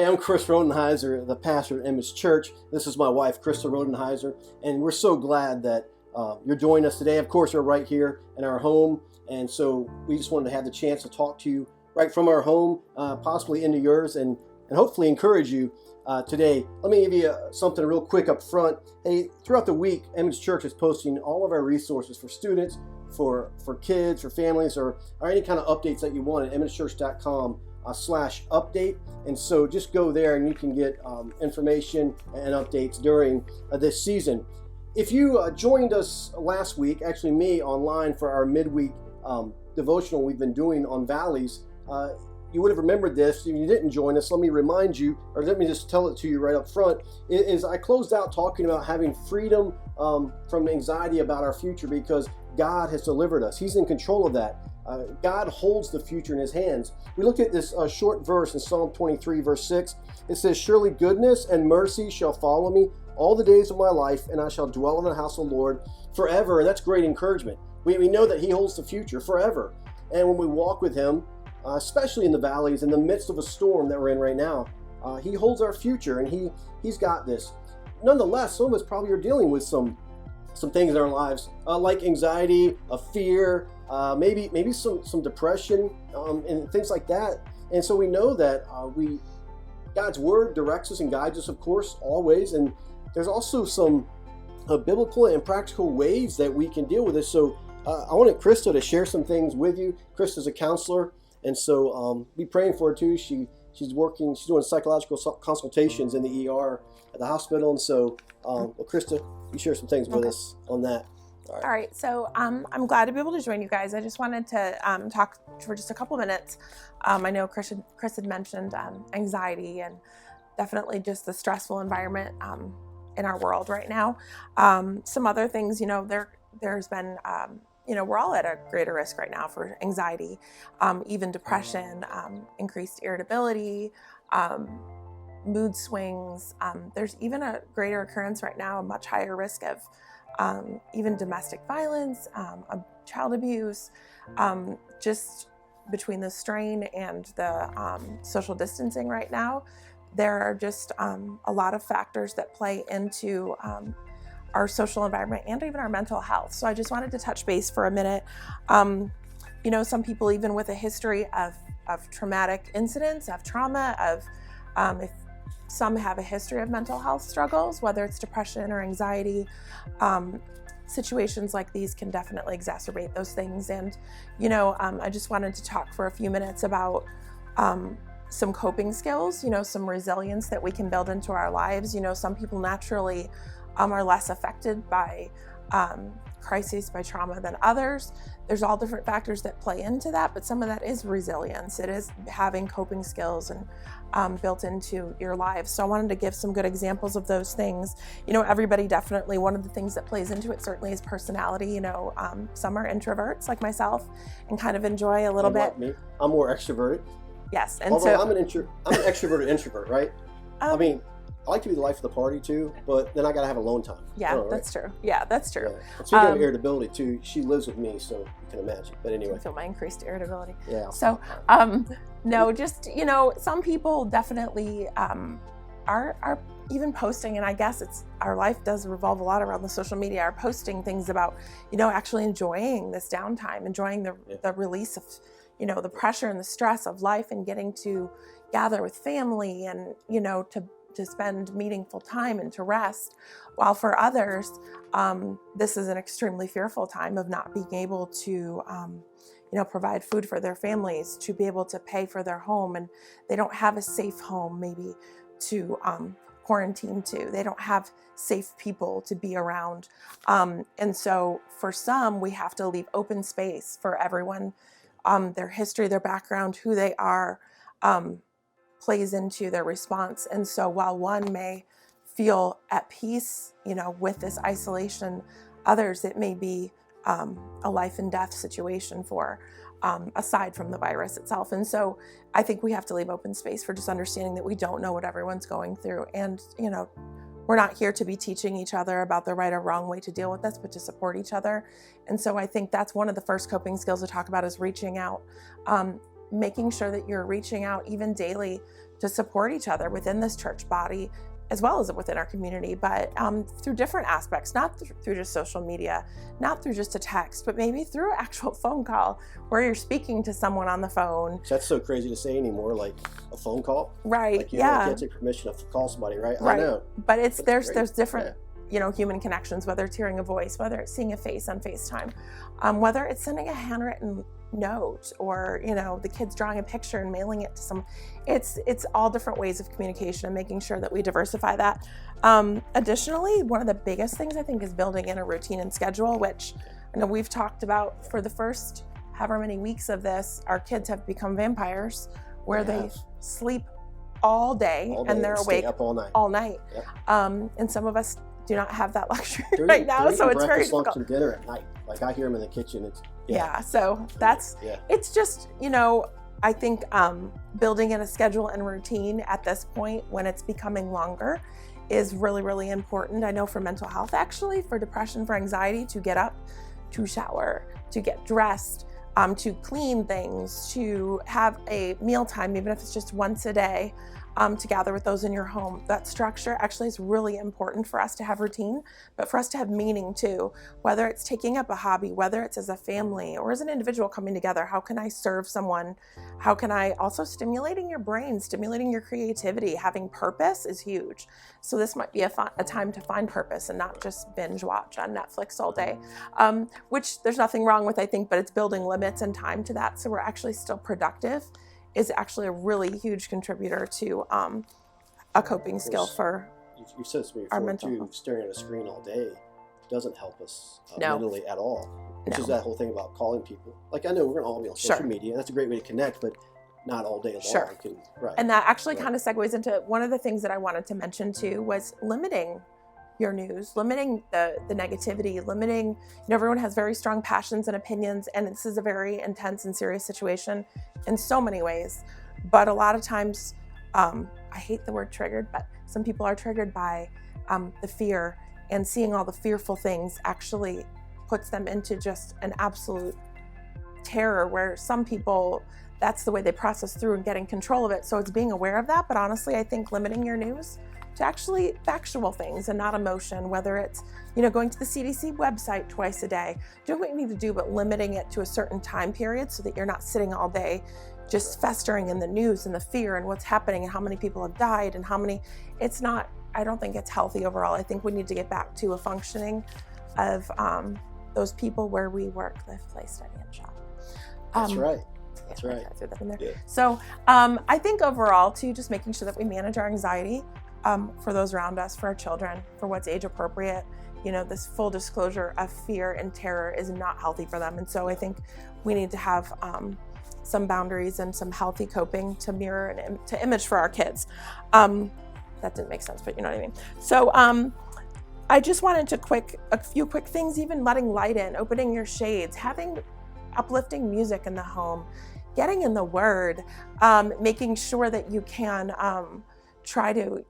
Hey, I'm Chris Rhodenhizer, the pastor at Image Church. This is my wife, Krista Rhodenhizer, and we're so glad that you're joining us today. Of course, we're right here in our home, and so we just wanted to have the chance to talk to you right from our home, possibly into yours, and hopefully encourage you today. Let me give you something real quick up front. Hey, throughout the week, Image Church is posting all of our resources for students, for kids, for families, or any kind of updates that you want at imagechurch.com/update. And so just go there and you can get information and updates during this season. If you joined us last week, actually me online for our midweek devotional we've been doing on valleys, you would have remembered this. If you didn't join us, let me remind you, or let me just tell it to you right up front, is I closed out talking about having freedom from anxiety about our future because God has delivered us. He's in control of that. God holds the future in his hands. We looked at this short verse in Psalm 23, verse 6. It says, "Surely goodness and mercy shall follow me all the days of my life, and I shall dwell in the house of the Lord forever." And that's great encouragement. We know that he holds the future forever. And when we walk with him, especially in the valleys, in the midst of a storm that we're in right now, he holds our future, and he's got this. Nonetheless, some of us probably are dealing with some things in our lives, like anxiety, fear, maybe some depression, and things like that. And so we know that God's word directs us and guides us, of course, always. And there's also some biblical and practical ways that we can deal with this. So I wanted Krista to share some things with you. Krista's a counselor, and so be praying for her too. She's doing psychological consultations in the ER at the hospital. And so, Krista, you share some things with us on that. All right, so I'm glad to be able to join you guys. I just wanted to talk for just a couple minutes. I know Chris had mentioned anxiety and definitely just the stressful environment in our world right now. Some other things, there's been, we're all at a greater risk right now for anxiety, even depression, increased irritability, mood swings. There's even a greater occurrence right now, a much higher risk of even domestic violence, child abuse, just between the strain and the social distancing right now. There are just a lot of factors that play into our social environment and even our mental health. So I just wanted to touch base for a minute. Some people, even with a history of traumatic incidents, of trauma, if some have a history of mental health struggles, whether it's depression or anxiety. Situations like these can definitely exacerbate those things. And, I just wanted to talk for a few minutes about some coping skills, some resilience that we can build into our lives. Some people naturally are less affected by crises, by trauma than others. There's all different factors that play into that, but some of that is resilience. It is having coping skills and built into your lives. So I wanted to give some good examples of those things. Everybody definitely, one of the things that plays into it certainly is personality. Some are introverts like myself and kind of enjoy a little bit. Like me, I'm more extroverted. Yes. And although I'm an extroverted introvert, right? I mean, I like to be the life of the party too, but then I got to have alone time. Yeah, that's true. Yeah, that's true. Yeah. And speaking of irritability too, she lives with me, so you can imagine. But anyway. I feel my increased irritability. Yeah. So, some people definitely are even posting, and I guess our life does revolve a lot around the social media, are posting things about, actually enjoying this downtime, enjoying the release of, the pressure and the stress of life and getting to gather with family and, to spend meaningful time and to rest. While for others, this is an extremely fearful time of not being able to, provide food for their families, to be able to pay for their home, and they don't have a safe home maybe to quarantine to. They don't have safe people to be around. And so for some, we have to leave open space for everyone, their history, their background, who they are, plays into their response. And so while one may feel at peace, with this isolation, others, it may be a life and death situation for, aside from the virus itself. And so I think we have to leave open space for just understanding that we don't know what everyone's going through. And, we're not here to be teaching each other about the right or wrong way to deal with this, but to support each other. And so I think that's one of the first coping skills to talk about is reaching out. making sure that you're reaching out even daily to support each other within this church body, as well as within our community, but through different aspects, not through just social media, not through just a text, but maybe through an actual phone call where you're speaking to someone on the phone. That's so crazy to say anymore, like a phone call. Right, like you can't take permission to call somebody, right? I know. But there's different, human connections, whether it's hearing a voice, whether it's seeing a face on FaceTime, whether it's sending a handwritten note, or the kids drawing a picture and mailing it to someone. It's all different ways of communication, and making sure that we diversify that. Additionally, one of the biggest things I think is building in a routine and schedule, which I know we've talked about for the first however many weeks of this. Our kids have become vampires, where they sleep all day and they're awake up all night. Yep. And some of us do not have that luxury right now, so it's very difficult. Lunch and dinner at night. Like I hear them in the kitchen. So it's just, I think building in a schedule and routine at this point, when it's becoming longer, is really, really important. I know for mental health, actually, for depression, for anxiety, to get up, to shower, to get dressed, to clean things, to have a mealtime, even if it's just once a day, to gather with those in your home. That structure actually is really important for us to have routine, but for us to have meaning too, whether it's taking up a hobby, whether it's as a family or as an individual coming together. How can I serve someone? How can I also stimulating your brain, stimulating your creativity? Having purpose is huge. So this might be a time to find purpose and not just binge watch on Netflix all day, which there's nothing wrong with, I think, but it's building limits and time to that, so we're actually still productive, is actually a really huge contributor to a coping skill for you said this our before mental too. health. Staring at a screen all day doesn't help us No. mentally at all. Which No. is that whole thing about calling people. Like I know we're going to all be on social media. That's a great way to connect, but not all day long. Sure. Right. And that actually kind of segues into one of the things that I wanted to mention too, was limiting your news, limiting the negativity, limiting, everyone has very strong passions and opinions, and this is a very intense and serious situation in so many ways. But a lot of times, I hate the word triggered, but some people are triggered by the fear, and seeing all the fearful things actually puts them into just an absolute terror, where some people, that's the way they process through and getting control of it. So it's being aware of that. But honestly, I think limiting your news to actually factual things and not emotion, whether it's, going to the CDC website twice a day, doing what you need to do, but limiting it to a certain time period so that you're not sitting all day just festering in the news and the fear and what's happening and how many people have died and I don't think it's healthy overall. I think we need to get back to a functioning of those people where we work, live, play, study, and shop. That's right. That's right. I threw that in there. Yeah. So I think overall too, just making sure that we manage our anxiety for those around us, for our children, for what's age appropriate. This full disclosure of fear and terror is not healthy for them. And so I think we need to have some boundaries and some healthy coping to mirror and to image for our kids. That didn't make sense, but you know what I mean. So I just wanted a few quick things, even letting light in, opening your shades, having uplifting music in the home, getting in the Word, making sure that you can try to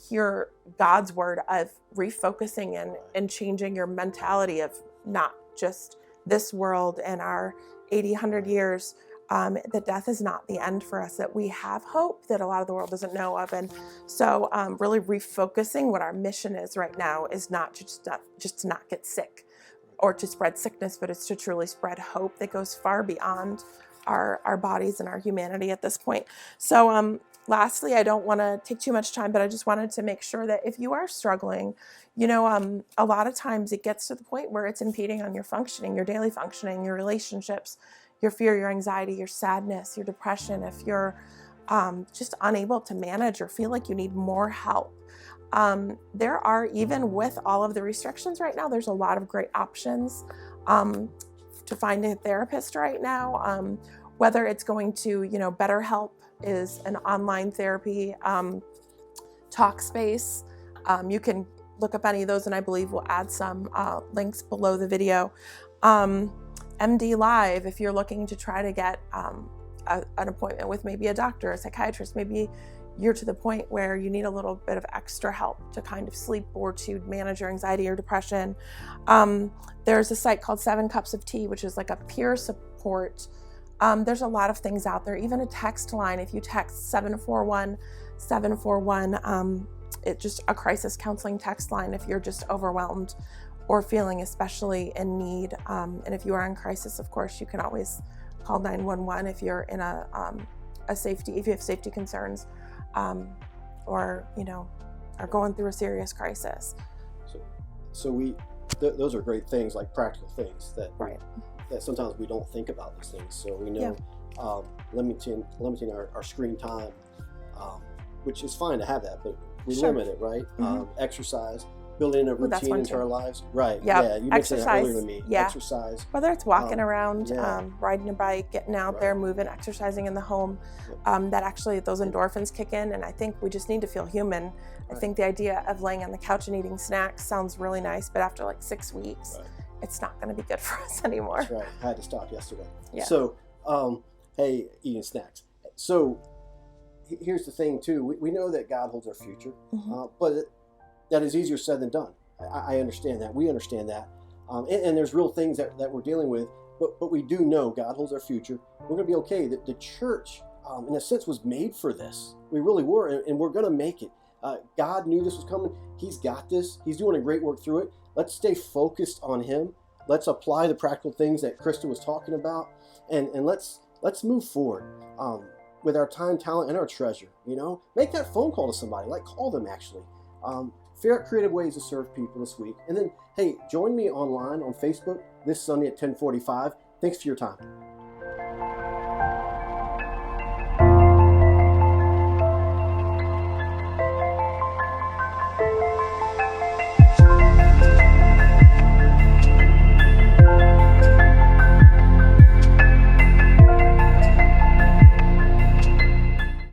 hear God's word of refocusing and changing your mentality of not just this world and our 80, 100 years, that death is not the end for us, that we have hope that a lot of the world doesn't know of. And so really refocusing what our mission is right now is not just to not get sick or to spread sickness, but it's to truly spread hope that goes far beyond our bodies and our humanity at this point. So lastly, I don't want to take too much time, but I just wanted to make sure that if you are struggling, a lot of times it gets to the point where it's impeding on your functioning, your daily functioning, your relationships, your fear, your anxiety, your sadness, your depression. If you're just unable to manage or feel like you need more help, there are, even with all of the restrictions right now, there's a lot of great options to find a therapist right now, whether it's going to, BetterHelp is an online therapy, Talkspace. You can look up any of those, and I believe we'll add some links below the video. MD Live, if you're looking to try to get an appointment with maybe a doctor, a psychiatrist, maybe you're to the point where you need a little bit of extra help to kind of sleep or to manage your anxiety or depression. There's a site called 7 Cups of Tea, which is like a peer support There's a lot of things out there, even a text line. If you text 741-741, it's just a crisis counseling text line if you're just overwhelmed or feeling especially in need. And if you are in crisis, of course, you can always call 911 if you're in if you have safety concerns, or, are going through a serious crisis. So those are great things, like practical things that Right. that sometimes we don't think about these things. So we know limiting our screen time, which is fine to have that, but we Sure. limit it, right? Exercise, building a That's routine one into too. our lives, right? Yep. Yeah, you mentioned that earlier to Exercise, me. yeah. Exercise. Whether it's walking around, yeah. riding a bike, getting out there, moving, exercising in the home, that actually those endorphins kick in, and I think we just need to feel human. I think the idea of laying on the couch and eating snacks sounds really nice, but after like 6 weeks, it's not going to be good for us anymore. That's right. I had to stop yesterday. Yeah. So, hey, eating snacks. So, here's the thing too. We know that God holds our future, but that is easier said than done. I understand that. We understand that. And there's real things that we're dealing with, but we do know God holds our future. We're going to be okay. The church, in a sense, was made for this. We really were, and we're going to make it. God knew this was coming. He's got this. He's doing a great work through it. Let's stay focused on Him. Let's apply the practical things that Krista was talking about, and let's move forward with our time, talent, and our treasure. Make that phone call to somebody. Call them actually. Figure out creative ways to serve people this week. And then, hey, join me online on Facebook this Sunday at 10:45. Thanks for your time.